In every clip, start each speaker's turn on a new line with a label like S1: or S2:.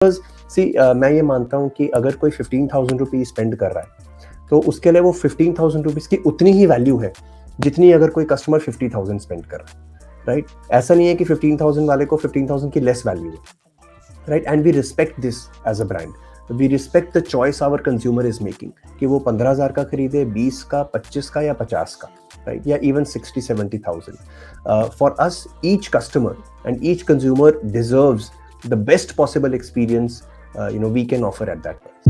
S1: Because see मैं ये मानता हूँ कि अगर कोई 15,000 रुपीज स्पेंड कर रहा है तो उसके लिए वो 15,000 रुपीज की उतनी ही वैल्यू है जितनी अगर कोई कस्टमर 50,000 स्पेंड कर रहा है, राइट? ऐसा नहीं है कि 15,000 वाले को 15,000 की लेस वैल्यू है, right? And we respect this as a brand. We respect the choice our consumer is making कि वो 15,000 का खरीदे, 20 का, 25 का या 50 का, right? या even 60-70,000. For us, each customer and each consumer deserves the best possible experience we can offer at that price.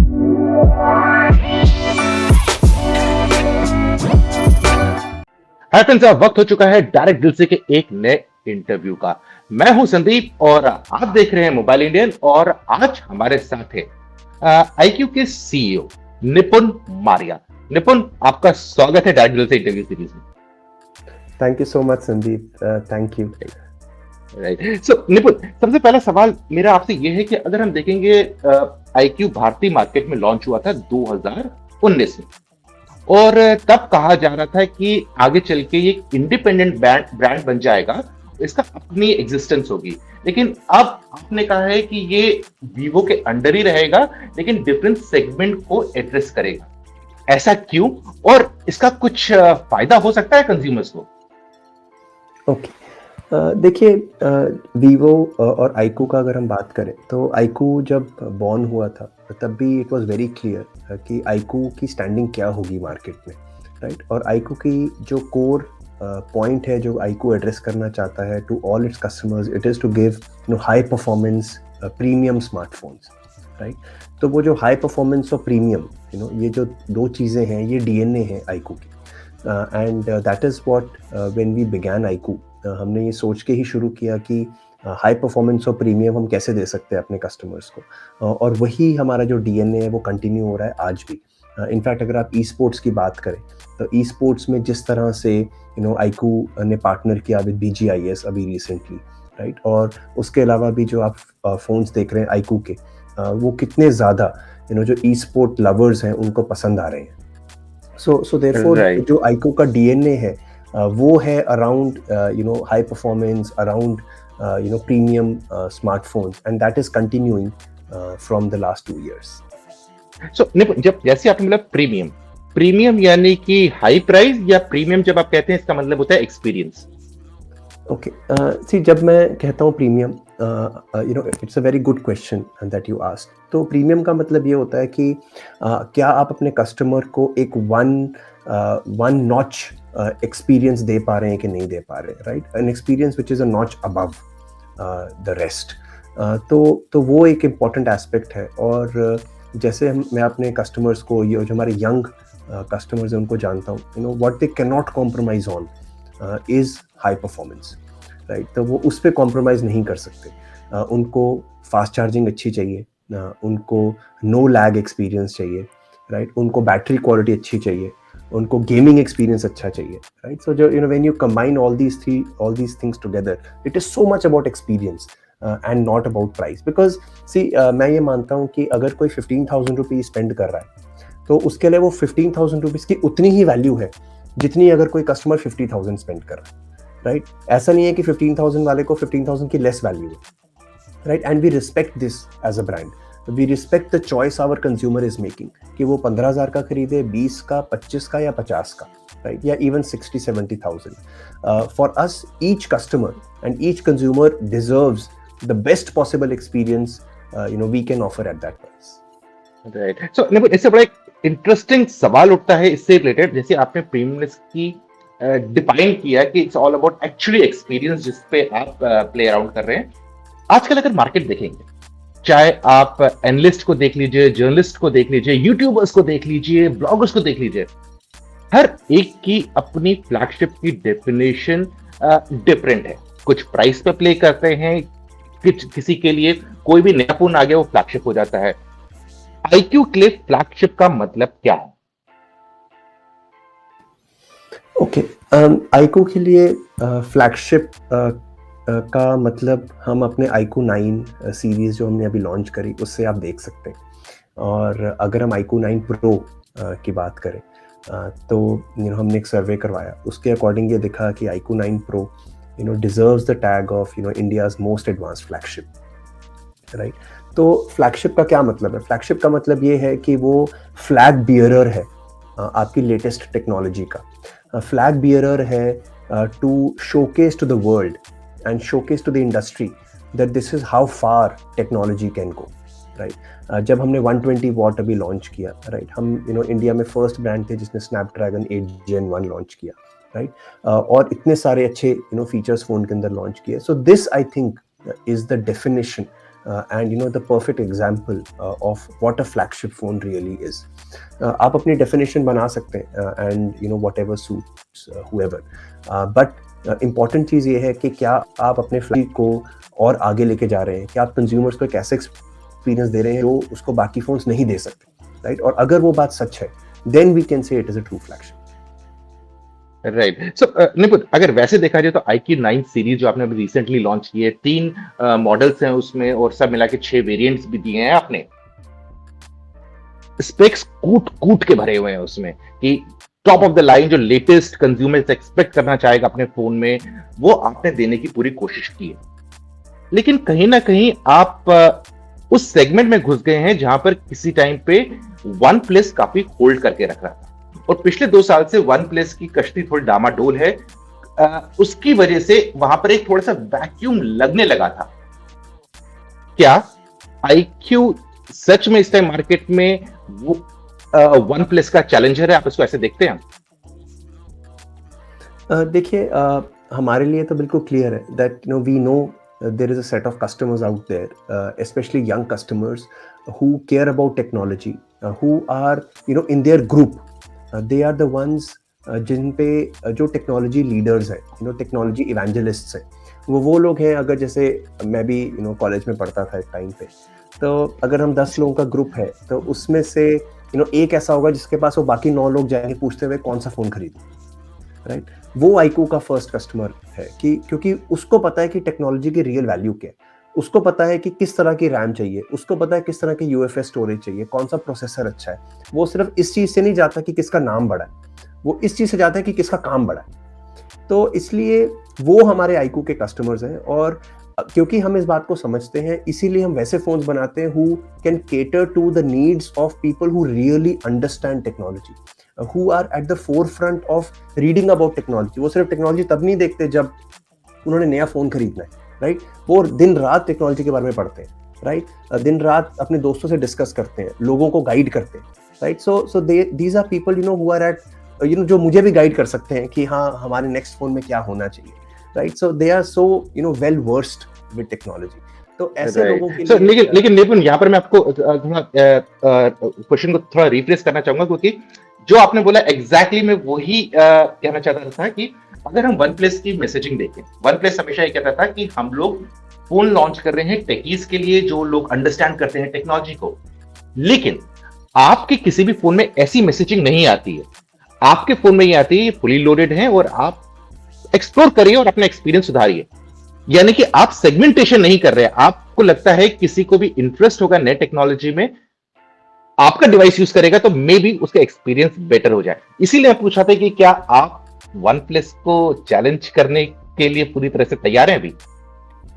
S2: Hi friends, अब वक्त हो चुका है डायरेक्ट दिल से के एक नए इंटरव्यू का। मैं हूं संदीप और आप देख रहे हैं मोबाइल इंडियन। और आज हमारे साथ है आईक्यू के सीईओ निपुण मारिया। निपुण, आपका स्वागत है डायरेक्ट दिल से इंटरव्यू सीरीज में।
S1: Thank you so much Sandeep, thank you.
S2: Right, so Nipun, सबसे पहला सवाल मेरा आपसे यह है कि अगर हम देखेंगे आईक्यू भारतीय मार्केट में लॉन्च हुआ था 2019 में, और तब कहा जा रहा था कि आगे चल के ये इंडिपेंडेंट ब्रांड बन जाएगा, इसका अपनी एग्जिस्टेंस होगी। लेकिन अब आपने कहा है कि ये वीवो के अंडर ही रहेगा, लेकिन डिफरेंट सेगमेंट को एड्रेस करेगा। ऐसा क्यों, और इसका कुछ फायदा हो सकता है कंज्यूमर्स को?
S1: ओके, देखिए, वीवो और आईक्यू का अगर हम बात करें तो आईक्यू जब बॉर्न हुआ था तब भी इट वाज वेरी क्लियर कि आईक्यू की स्टैंडिंग क्या होगी मार्केट में, राइट? और आईक्यू की जो कोर पॉइंट है जो आईक्यू एड्रेस करना चाहता है to all its customers, it is to give high performance premium smartphones, right? तो वो जो हाई परफॉर्मेंस और प्रीमियम, ये जो दो चीज़ें हैं, ये डीएनए है आईक्यू की। And that is what when we began iQOO, हमने ये सोच के ही शुरू किया कि हाई परफॉर्मेंस और प्रीमियम हम कैसे दे सकते हैं अपने कस्टमर्स को, और वही हमारा जो डीएनए है वो कंटिन्यू हो रहा है आज भी। इनफैक्ट अगर आप ई स्पोर्ट्स की बात करें तो ई स्पोर्ट्स में जिस तरह से आईक्यू ने पार्टनर किया विद BGIS अभी रिसेंटली, राइट? और उसके अलावा भी जो आप फ़ोन्स देख रहे हैं आईक्यू के, वो कितने ज़्यादा जो ई स्पोर्ट लवर्स हैं उनको पसंद आ रहे हैं। So therefore
S2: Right.
S1: जो आईक्यू का डीएनए है वो है around high performance, around premium smartphones, and that is continuing from the last 2 years.
S2: सो निपुण, जब जैसे आपने मतलब प्रीमियम यानी कि हाई प्राइस, या प्रीमियम जब आप कहते हैं इसका मतलब होता है एक्सपीरियंस?
S1: ओके, सी जब मैं कहता हूँ premium, it's a very good question that you asked. तो प्रीमियम का मतलब ये होता है कि क्या आप अपने कस्टमर को एक वन नॉच एक्सपीरियंस दे पा रहे हैं कि नहीं दे पा रहे, right? An experience which is a notch above the rest. तो वो एक इम्पॉर्टेंट एस्पेक्ट है। और जैसे मैं अपने कस्टमर्स को, ये जो हमारे यंग कस्टमर्स हैं उनको जानता हूँ, what they can not compromise on is high performance, right? तो वो उस पर कॉम्प्रोमाइज़ नहीं कर सकते। उनको फास्ट चार्जिंग अच्छी चाहिए, उनको नो लैग एक्सपीरियंस चाहिए, राइट? उनको बैटरी क्वालिटी अच्छी चाहिए, उनको गेमिंग एक्सपीरियंस अच्छा चाहिए, राइट? सो जो when you combine all these things together, it is so much about experience and not about price. Because see मैं ये मानता हूँ कि अगर कोई 15,000 रुपीज स्पेंड कर रहा है तो उसके लिए वो 15,000 रुपीज की उतनी ही वैल्यू है जितनी अगर कोई कस्टमर 50,000 स्पेंड कर रहा है, राइट? ऐसा नहीं है कि 15,000 वाले को 15,000 की लेस वैल्यू है, right? And we respect this as a brand. We respect the choice our consumer is making कि वो 15,000 का खरीदे, 20 का, 25 का या 50 का, राइट? या even 60-70,000. For us, each customer and each consumer deserves the best possible experience we can offer at that price.
S2: Right, so Nipun, इससे बड़ा एक इंटरेस्टिंग सवाल उठता है इससे रिलेटेड। जैसे आपने प्रीमियमनेस की डिफाइन किया कि it's all about actually experience, जिस पे आप प्ले अराउंड कर रहे हैं। आजकल अगर मार्केट देखेंगे, चाहे आप एनालिस्ट को देख लीजिए, जर्नलिस्ट को देख लीजिए, यूट्यूबर्स को देख लीजिए, ब्लॉगर्स को देख लीजिए, हर एक की अपनी फ्लैगशिप की डेफिनेशन डिफरेंट है। कुछ प्राइस पे प्ले करते हैं, किसी के लिए कोई भी नया फोन आ गया वो फ्लैगशिप हो जाता है। आईक्यू के लिए फ्लैगशिप का मतलब क्या है?
S1: ओके, आईक्यू के लिए फ्लैगशिप का मतलब हम अपने आईक्यू 9 सीरीज जो हमने अभी लॉन्च करी उससे आप देख सकते हैं। और अगर हम आईक्यू 9 प्रो की बात करें, तो हमने एक सर्वे करवाया, उसके अकॉर्डिंग ये दिखा कि IQ 9 pro deserves the tag of India's most advance flagship, right? तो फ्लैगशिप का क्या मतलब है? फ्लैगशिप का मतलब ये है कि वो फ्लैग बियरर है आपकी लेटेस्ट टेक्नोलॉजी का। फ्लैग बियरर है to showcase to the world and showcase to the industry that this is how far technology can go, right. जब हमने 120 वॉट अभी लॉन्च किया, राइट, हम इंडिया में फर्स्ट ब्रांड थे जिसने स्नैपड्रैगन 8 Gen 1 लॉन्च किया, राइट। और इतने सारे अच्छे फीचर्स फोन के अंदर लॉन्च किए। So this I think is the definition and the perfect example of what a flagship phone really is. आप अपनी definition बना सकते हैं and whatever suits whoever, but important चीज़ ये है कि क्या आप अपने flagship को और आगे लेके जा रहे हैं, क्या आप consumers को एक ऐसा experience दे रहे हैं जो उसको बाकी phones नहीं दे सकते, right? और अगर वो बात सच है then we can say it is a true flagship.
S2: Right. So Nipun, अगर वैसे देखा जाए तो IQ9 सीरीज जो आपने अभी रिसेंटली लॉन्च की है, 3 मॉडल्स हैं उसमें और सब मिला के 6 वेरिएंट्स भी दिए हैं आपने। स्पेक्स कूट कूट के भरे हुए हैं उसमें कि टॉप ऑफ द लाइन जो लेटेस्ट कंज्यूमर्स एक्सपेक्ट करना चाहेगा अपने फोन में, वो आपने देने की पूरी कोशिश की है। लेकिन कहीं ना कहीं आप उस सेगमेंट में घुस गए हैं जहां पर किसी टाइम पे वन प्लस काफी होल्ड करके रख रहा था, और पिछले 2 साल से वन प्लस की कश्ती थोड़ी डामाडोल है। उसकी वजह से वहां पर एक थोड़ा सा वैक्यूम लगने लगा था। क्या IQ सच में इस टाइम मार्केट में वो वन प्लस का चैलेंजर है? आप इसको ऐसे देखते हैं?
S1: देखिए, हमारे लिए तो बिल्कुल क्लियर है that we know there is a set of customers out there, especially young customers who care about technology, who are in their group, they are the ones जिन पे जो टेक्नोलॉजी लीडर्स हैं, टेक्नोलॉजी इवेंजलिस्ट्स हैं, वो लोग हैं। अगर जैसे मैं भी कॉलेज में पढ़ता था एक टाइम पे, तो अगर हम 10 लोगों का ग्रुप है तो उसमें से एक ऐसा होगा जिसके पास वो बाकी 9 लोग जाएंगे पूछते हुए कौन सा फ़ोन खरीदूं, राइट। वो आईकू का फर्स्ट कस्टमर है कि क्योंकि उसको पता है कि टेक्नोलॉजी की रियल वैल्यू क्या है, उसको पता है कि किस तरह की रैम चाहिए, उसको पता है किस तरह की यूएफएस स्टोरेज चाहिए, कौन सा प्रोसेसर अच्छा है। वो सिर्फ इस चीज़ से नहीं जाता कि किसका नाम बड़ा है, वो इस चीज़ से जाता है कि किसका काम बड़ा है। तो इसलिए वो हमारे आईकू के कस्टमर्स हैं, और क्योंकि हम इस बात को समझते हैं इसीलिए हम वैसे फोन्स बनाते हैं who can cater to the needs of people who really understand technology, who are at the forefront of reading about technology। वो सिर्फ टेक्नोलॉजी तब नहीं देखते जब उन्होंने नया फोन खरीदना है, राइट। वो दिन रात टेक्नोलॉजी के बारे में पढ़ते हैं, राइट। दिन रात अपने दोस्तों से डिस्कस करते हैं, लोगों को गाइड करते हैं, right. So these are people who are at जो मुझे भी गाइड कर सकते हैं कि हाँ हमारे नेक्स्ट फोन में क्या होना चाहिए, right. So they are so well versed with technology. तो ऐसे लोगों के लिए
S2: लेकिन निपुण, यहाँ पर मैं आपको थोड़ा क्वेश्चन को थोड़ा रिफ्रेश करना चाहूंगा, क्योंकि जो आपने बोला एग्जैक्टली मैं वही कहना चाहता था कि अगर हम वन प्लस की मैसेजिंग देखें, वन प्लस हमेशा ये कहता था कि हम लोग फोन लॉन्च कर रहे हैं टेकीज के लिए जो लोग अंडरस्टैंड करते हैं टेक्नोलॉजी को। लेकिन आपके किसी भी फोन में ऐसी मैसेजिंग नहीं आती है। आपके फोन में ये आती है, ये फुली लोडेड है और आप एक्सप्लोर करिए और अपना एक्सपीरियंस सुधारिए। यानी कि आप सेगमेंटेशन नहीं कर रहे हैं। आपको लगता है किसी को भी इंटरेस्ट होगा नए टेक्नोलॉजी में, आपका डिवाइस यूज करेगा तो मे बी उसका एक्सपीरियंस बेटर हो जाए। इसीलिए मैं पूछा था कि क्या आप वन प्लस को चैलेंज करने के लिए पूरी तरह से तैयार हैं अभी?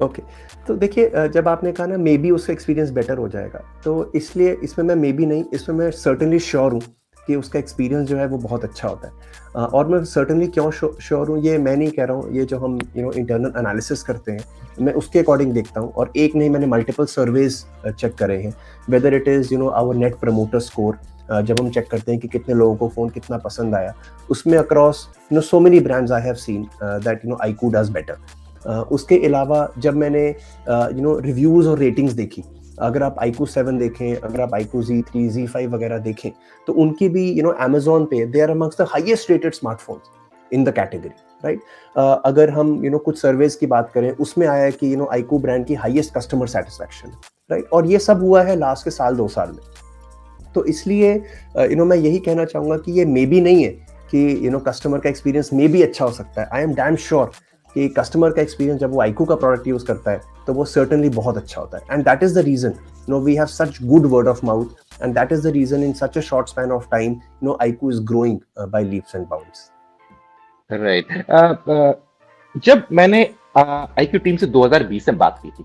S1: ओके, तो देखिए, जब आपने कहा ना मे बी उसका एक्सपीरियंस बेटर हो जाएगा, तो इसलिए इसमें मैं मे बी नहीं, इसमें मैं सर्टेनली श्योर हूँ कि उसका एक्सपीरियंस जो है वो बहुत अच्छा होता है। और मैं सर्टेनली क्यों श्योर हूँ, ये मैं नहीं कह रहा हूँ, ये जो हम इंटरनल एनालिसिस करते हैं मैं उसके अकॉर्डिंग देखता हूँ। और एक नहीं, मैंने मल्टीपल सर्वेज चेक करे हैं, whether it is our net promoter score. जब हम चेक करते हैं कि कितने लोगों को फ़ोन कितना पसंद आया, उसमें across so many brands I have seen that iQOO does better. उसके अलावा जब मैंने रिव्यूज़ और रेटिंग्स देखी, अगर आप iQOO 7 देखें, अगर आप iQOO Z3, Z5 वगैरह देखें, तो उनकी भी Amazon पे they are amongst the highest rated smartphones in the category, right. अगर हम कुछ सर्वेज की बात करें, उसमें आया है कि iQOO ब्रांड की हाईएस्ट कस्टमर सेटिस्फैक्शन, राइट। और ये सब हुआ है लास्ट के साल 2 साल में। तो इसलिए मैं यही कहना चाहूँगा कि ये मे बी नहीं है कि कस्टमर का एक्सपीरियंस मे भी अच्छा हो सकता है। आई एम डैम श्योर कि कस्टमर का एक्सपीरियंस जब वो iQOO का प्रोडक्ट यूज करता है तो वो सर्टेनली बहुत अच्छा होता है। And that is the reason we have such good word of mouth, and that is the reason in such a short span of time iQOO is growing by leaps and bounds.
S2: Right. जब मैंने IQ team से 2020 में बात की थी,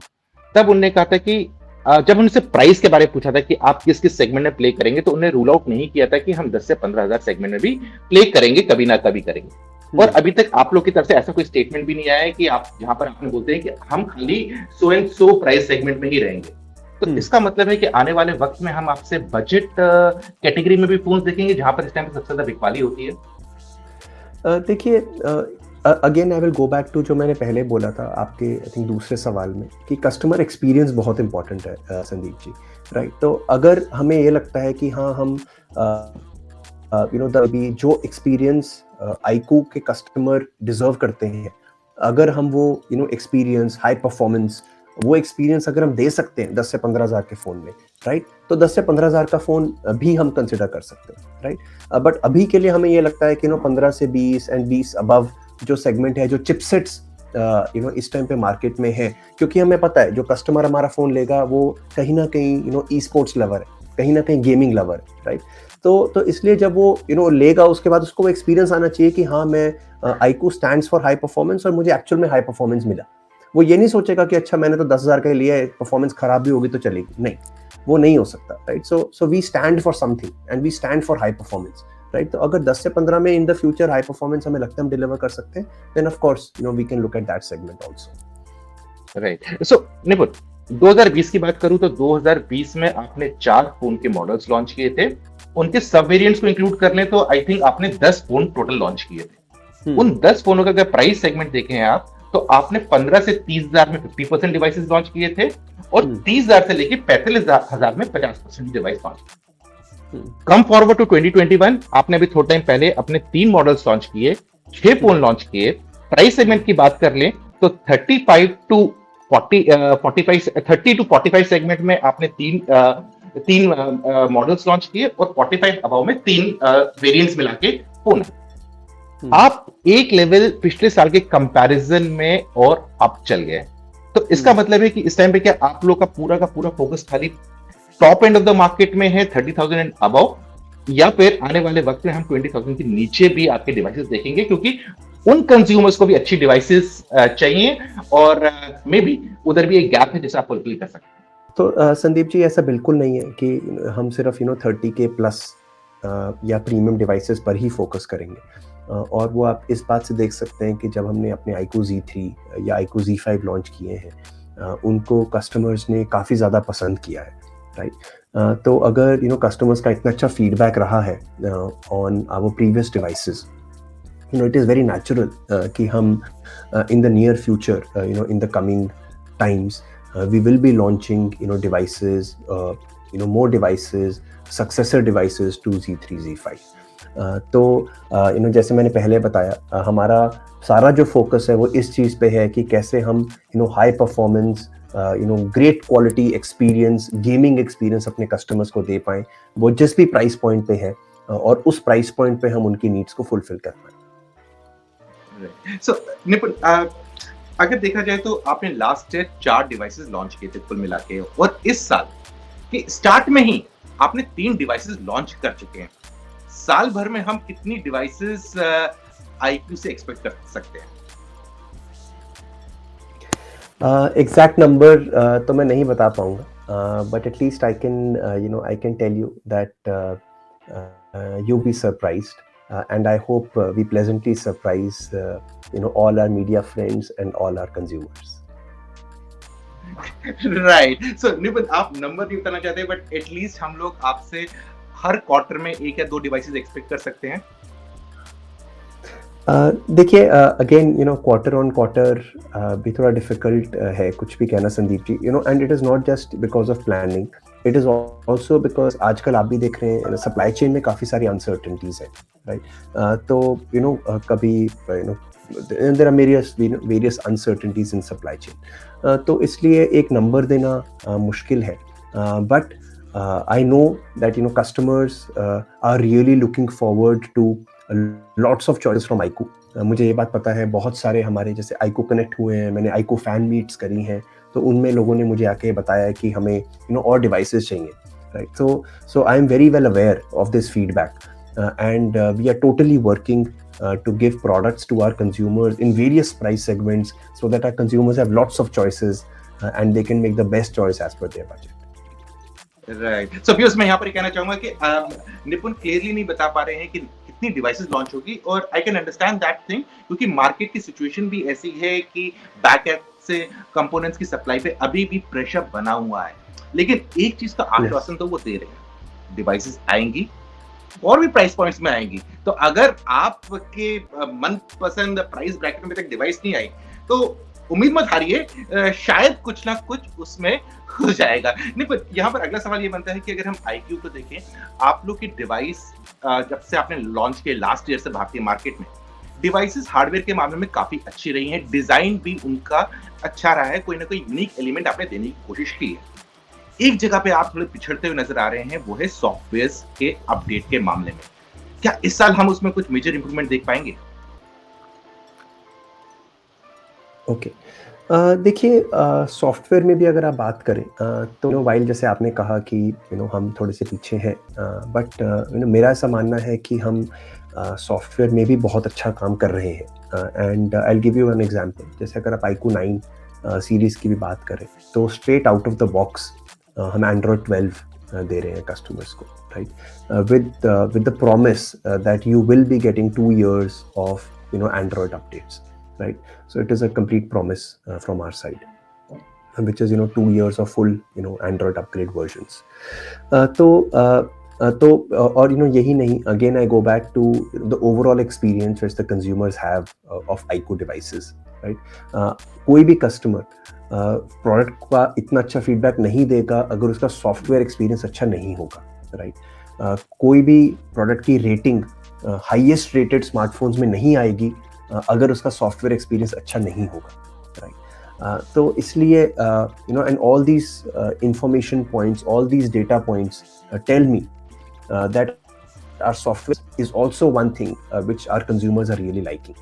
S2: तब उन्होंने कहा था कि जब उनसे प्राइस के बारे में पूछा था कि आप किस किस सेगमेंट में प्ले करेंगे, तो उन्हें रूल आउट नहीं किया था कि हम 10 से 15,000 सेगमेंट में भी प्ले करेंगे, कभी ना कभी करेंगे। और अभी तक आप लोग की तरफ से ऐसा कोई स्टेटमेंट भी नहीं आया है कि आप जहां पर आपने बोलते हैं कि हम खाली so and so price segment में ही रहेंगे। तो इसका मतलब है कि आने वाले वक्त में हम आपसे बजट कैटेगरी में भी फोन देखेंगे, जहां पर इस टाइम सबसे ज्यादा बिकवाली होती है।
S1: देखिए, again I will go back to जो मैंने पहले बोला था आपके आई थिंक दूसरे सवाल में कि कस्टमर एक्सपीरियंस बहुत इंपॉर्टेंट है, संदीप जी, राइट? तो अगर हमें ये लगता है कि हाँ हम अभी जो एक्सपीरियंस आईकू के कस्टमर डिजर्व करते हैं, अगर हम वो एक्सपीरियंस हाई परफॉर्मेंस वो एक्सपीरियंस अगर हम दे सकते हैं 10 से 15,000 के फ़ोन में, राइट? तो 10 से 15,000 का फ़ोन भी हम कंसिडर कर सकते हैं, राइट? बट अभी के लिए हमें ये लगता है कि 15 से 20 एंड 20 अबव जो सेगमेंट है, जो चिपसेट्स इस टाइम पे मार्केट में है, क्योंकि हमें पता है जो कस्टमर हमारा फ़ोन लेगा वो कहीं ना कहीं ई स्पोर्ट्स लवर है, कहीं ना कहीं गेमिंग लवर है, राइट? तो इसलिए जब वो लेगा, उसके बाद उसको वो एक्सपीरियंस आना चाहिए कि हाँ मैं iQOO stands for high performance और मुझे एक्चुअल में हाई परफॉर्मेंस मिला। वो ये नहीं सोचेगा कि अच्छा मैंने तो 10,000 का ही लिया है, परफॉर्मेंस खराब भी होगी तो चलेगी, नहीं, वो नहीं हो सकता, right? So we stand for something and we stand for high performance, right? तो अगर 10 से 15 में in the future high performance हमें लगता है हम डिलीवर कर सकते हैं, then of course we can look at that segment also.
S2: Right. So Nipun, 2020 की बात करूं तो 2020 में आपने 4 फोन के मॉडल्स लॉन्च किए थे। उनके सब वेरिएंट्स को इंक्लूड कर लें तो आई थिंक आपने 10 फोन टोटल लॉन्च किए थे। उन 10 फोनों का अगर प्राइस सेगमेंट देखें आप, तो आपने 15 से 30,000 में 50% डिवाइसेस लॉन्च किए थे और 30,000 से लेके 45,000 में 50% डिवाइस लॉन्च किए। कम फॉरवर्ड टू 2021, आपने अभी थोड़ा टाइम पहले अपने 3 मॉडल्स लॉन्च किए, 6 फोन लॉन्च किए। प्राइस सेगमेंट की बात कर लें तो 35 टू 45 सेगमेंट में आपने तीन मॉडल्स लॉन्च किए और 45 अबव में 3 वेरिएंट्स मिला के फोन। आप एक लेवल पिछले साल के कंपैरिजन में और अप चल गए। तो इसका मतलब है कि इस टाइम पे क्या आप लोग का पूरा फोकस खाली top end of the market में है, 30,000 एंड अबव, या फिर आने वाले वक्त में हम 20,000 के नीचे भी आपके डिवाइसेस देखेंगे, क्योंकि उन कंज्यूमर्स को भी अच्छी डिवाइसेस चाहिए और मे बी उधर भी एक गैप है जिसे आप फुलफिल कर सकते हैं।
S1: तो संदीप जी, ऐसा बिल्कुल नहीं है कि हम सिर्फ 30K प्लस या प्रीमियम डिवाइसेस पर ही फोकस करेंगे। और वो आप इस बात से देख सकते हैं कि जब हमने अपने iQOO Z3 या iQOO Z5 लॉन्च किए हैं, उनको कस्टमर्स ने काफ़ी ज़्यादा पसंद किया है, राइट? तो अगर कस्टमर्स का इतना अच्छा फीडबैक रहा है on our previous devices, it is very natural कि हम in the near future, in the coming times, we will be launching devices, more devices, successor devices to Z3 Z5. तो जैसे मैंने पहले बताया, हमारा सारा जो फोकस है वो इस चीज़ पे है कि कैसे हम high performance, great quality experience, gaming experience अपने कस्टमर्स को दे पाएं, वो जिस भी प्राइस पॉइंट पे है, और उस प्राइस पॉइंट पे हम उनकी नीड्स को फुलफिल कर पाएं।
S2: सो निपुण, अगर देखा जाए तो आपने लास्ट ईयर 4 डिवाइसेस लॉन्च किए थे कुल मिला के, और इस साल के स्टार्ट में ही आपने 3 डिवाइसेस लॉन्च कर चुके हैं। साल भर में हम कितनी डिवाइसेस iQOO से एक्सपेक्ट कर सकते हैं?
S1: एग्जैक्ट नंबर तो मैं नहीं बता पाऊंगा, but at least I can tell you that you be surprised, and I hope we pleasantly surprise all our media friends and all our consumers.
S2: Right. So Nipun, आप नंबर नहीं बताना चाहते, बट एटलीस्ट हम लोग आपसे हर क्वार्टर में 1 या 2 डिवाइसेस एक्सपेक्ट कर सकते हैं?
S1: देखिए, अगेन क्वार्टर ऑन क्वार्टर भी थोड़ा डिफिकल्ट है कुछ भी कहना, Sandeep ji, and it is not just because of planning, it is also because आजकल आप भी देख रहे हैं सप्लाई चेन में काफ़ी सारी अनसर्टेनिटीज़ है, राइट? तो कभी there are various uncertainties in supply chain, तो इसलिए एक नंबर देना मुश्किल है, but I know that customers are really looking forward to lots of choices from iQOO. मुझे ये बात पता है, बहुत सारे हमारे जैसे iQOO कनेक्ट हुए हैं, मैंने iQOO फैन मीट्स करी हैं, तो उनमें लोगों ने मुझे आके बताया कि हमें और डिवाइसेस चाहिए, right? So I am very well aware of this feedback, and we are totally working to give products to our consumers in various price segments so that our consumers have lots of choices, and they can make the best choice as per their budget.
S2: Right. So Piyush, मैं यहाँ पर ये कहना चाहूंगा कि निपुण clearly नहीं बता पा रहे हैं कि कितनी डिवाइसेस लॉन्च होगी, और I can understand that thing, क्योंकि मार्केट की सिचुएशन भी ऐसी है कि बैक एंड से कंपोनेंट्स की सप्लाई पे अभी भी प्रेशर बना हुआ है। लेकिन एक चीज का
S1: यस।
S2: आश्वासन तो वो दे रहे हैं, डिवाइसेस आएंगी और भी प्राइस पॉइंट्स में आएंगी। तो अगर आपके मनपसंद प्राइस ब्रैकेट में तक डिवाइस नहीं आई, तो उम्मीद मत हारिए, शायद कुछ ना कुछ उसमें हो जाएगा। नहीं, पर यहाँ पर अगला सवाल ये बनता है कि अगर हम iQOO को देखें, आप लोग की डिवाइस जब से आपने लॉन्च किए लास्ट ईयर से भारतीय मार्केट में, डिवाइसेस हार्डवेयर के मामले में काफी अच्छी रही हैं, डिजाइन भी उनका अच्छा रहा है, कोई ना कोई यूनिक एलिमेंट आपने देने की कोशिश की है। एक जगह पे आप थोड़े पिछड़ते हुए नजर आ रहे हैं, वो है सॉफ्टवेयर के अपडेट के मामले में। क्या इस साल हम उसमें कुछ मेजर इंप्रूवमेंट देख पाएंगे?
S1: ओके। देखिए, सॉफ्टवेयर में भी अगर आप बात करें, तो वाइल जैसे आपने कहा कि हम थोड़े से पीछे हैं, बट मेरा ऐसा मानना है कि हम सॉफ्टवेयर में भी बहुत अच्छा काम कर रहे हैं। And I will give you an example. जैसे अगर आप iQOO 9 सीरीज़ की भी बात करें, तो straight out of the box हम एंड्रॉयड 12 दे रहे हैं कस्टमर्स को, right? With the promise that you will be getting 2 years of Android updates, right? So it is a complete promise from our side, which is 2 years of full Android upgrade versions. और यही नहीं, again I go back to the overall experience which the consumers have of iQOO devices, right? कोई भी customer product का इतना अच्छा feedback नहीं देगा अगर उसका सॉफ्टवेयर एक्सपीरियंस अच्छा नहीं होगा, राइट? कोई भी प्रोडक्ट की रेटिंग हाईएस्ट रेटेड स्मार्टफोन्स में नहीं आएगी अगर उसका सॉफ्टवेयर एक्सपीरियंस अच्छा नहीं होगा, राइट? तो इसलिए and all these information points, all these data points tell me that our software is also one thing which our consumers are really liking.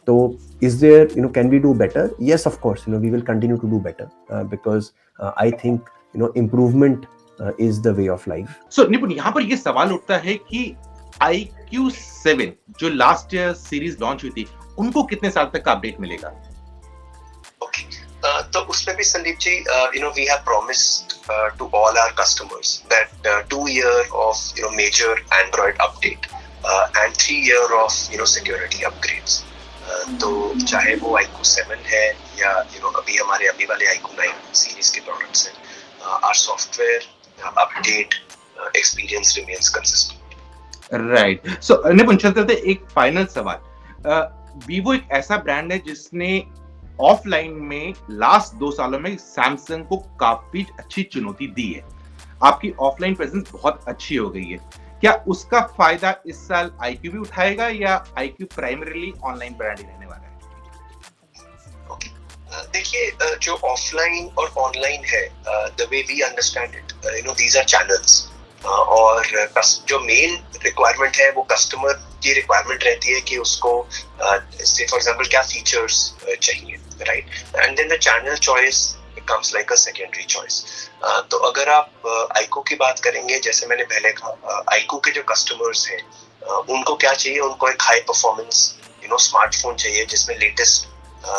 S1: So is there, can we do better? Yes, of course, we will continue to do better because I think improvement is the way of life.
S2: So निपुण, यहाँ पर ये सवाल उठता है कि iQOO 7 जो last year series launch हुई थी, उनको कितने साल तक का अपडेट मिलेगा?
S3: Okay. तो उसमें भी Sandeep ji, we have promised to all our customers that 2 year of major Android update and 3 year of security upgrades. तो चाहे वो iQOO 7 है या अभी हमारे अभी वाले iQOO 9 सीरीज के प्रोडक्ट्स हैं, our software update experience remains consistent.
S2: Right. So Nipun, चलते एक फाइनल सवाल। वीवो एक ऐसा ब्रांड है जिसने ऑफलाइन में लास्ट 2 सालों में सैमसंग को काफी अच्छी चुनौती दी है। आपकी ऑफलाइन प्रेजेंस बहुत अच्छी हो गई है। क्या उसका फायदा इस साल iQOO भी उठाएगा या iQOO प्राइमरीली ऑनलाइन ब्रांड ही रहने वाला है?
S3: देखिए, जो ऑफलाइन और ऑनलाइन है, the way we understand it, these are channels, और जो मेन रिक्वायरमेंट है वो कस्टमर की रिक्वायरमेंट रहती है कि उसको से फॉर एग्जांपल क्या फीचर्स चाहिए, राइट? And then the channel choice becomes like a secondary choice. तो अगर आप iQOO की बात करेंगे, जैसे मैंने पहले कहा, iQOO के जो कस्टमर्स हैं उनको क्या चाहिए? उनको एक हाई परफॉर्मेंस स्मार्टफोन चाहिए जिसमें लेटेस्ट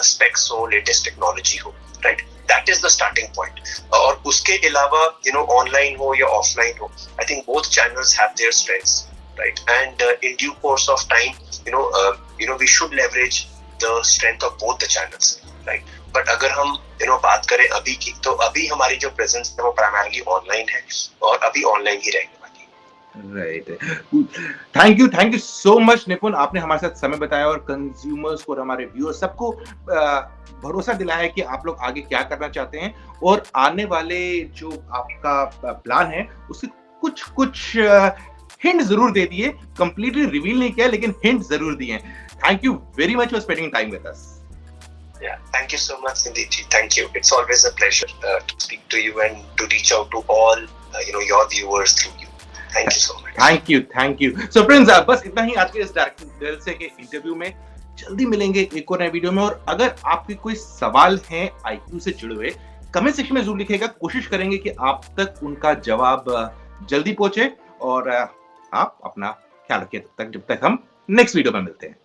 S3: स्पेक्स हो, लेटेस्ट टेक्नोलॉजी हो, right? That is the starting point. और उसके अलावा ऑनलाइन हो या ऑफलाइन हो, I think both channels have their strengths, right? And in due course of time, we should leverage the strength of both the channels, right? But अगर हम बात करें अभी की, तो अभी हमारी जो प्रेजेंस है वो प्राइमरली ऑनलाइन है और अभी ऑनलाइन ही रहेगी।
S2: Right. Thank you so much निपुण, आपने हमारे साथ समय बताया और कंज्यूमर्स को और हमारे व्यूअर्स सबको भरोसा दिलाया है कि आप लोग आगे क्या करना चाहते हैं, और आने वाले जो आपका प्लान है उसके कुछ हिंट जरूर दे दिए। कंप्लीटली रिवील नहीं किया, लेकिन हिंट जरूर दिए। Thank you very much for spending time with us.
S3: Yeah, thank you so much, Sandeep ji. Thank you. It's always a pleasure to speak to you and to reach out to all your viewers through you. Thank you so much.
S2: Thank you. So friends, बस इतना ही आज के इस दिल से के interview में। जल्दी मिलेंगे एक और नए वीडियो में, और अगर आपके कोई सवाल हैं iQOO से जुड़े हुए, कमेंट सेक्शन में जरूर लिखिएगा। कोशिश करेंगे कि आप तक उनका जवाब जल्दी पहुंचे, और आप अपना ख्याल रखिए जब तक हम नेक्स्ट वीडियो में मिलते हैं।